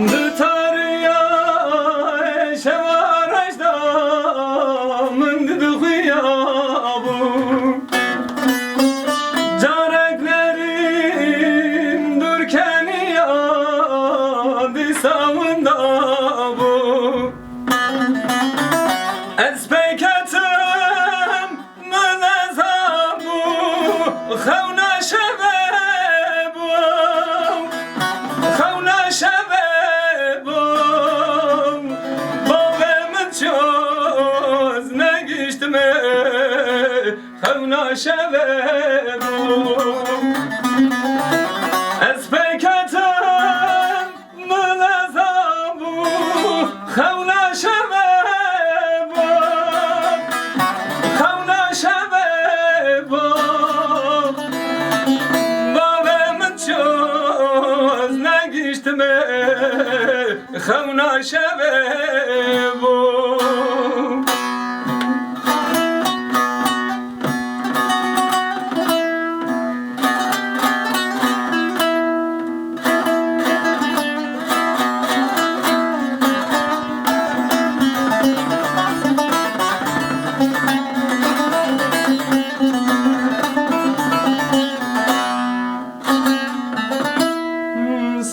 Dıtarya şevarajda mındıdı hıyabu Careklerim dürkeni yadı savunda bu Espeyketim münezabu Khevna şebebu Khevna şebebu Babamın çöz ne geçtime Khevna şebebu Espeyketim münezabu Khevna şebebu Khevna şebebu Babamın çöz ne geçtime Khevna şebebu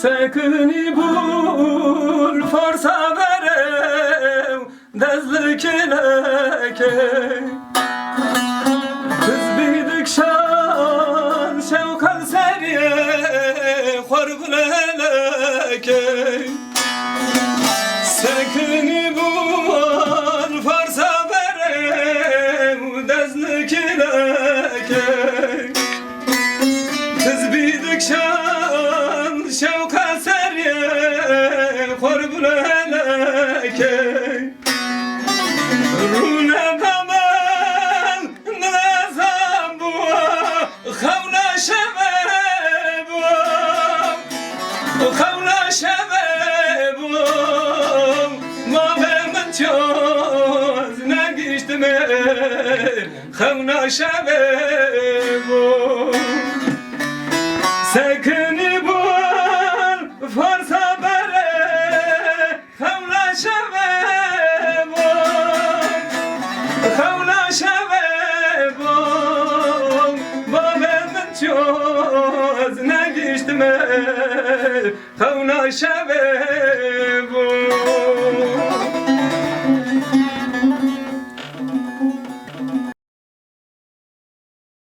Sekini bul forsa verev dezlikileke Kız bidik şan şevkal seriye khorbuleleke Sekini bul forsa verev dezlikileke Kız bidik şan şevka seriye khorbuleleke Rune bamel nezam bu Khevna şebebu Khevna şebebu Babamın çöz ne geçtime Khevna şebebu Sekini bul forsa bere Khevna şebebu Khevna şebebu Babamın çöz ne geçtime Khevna şebebu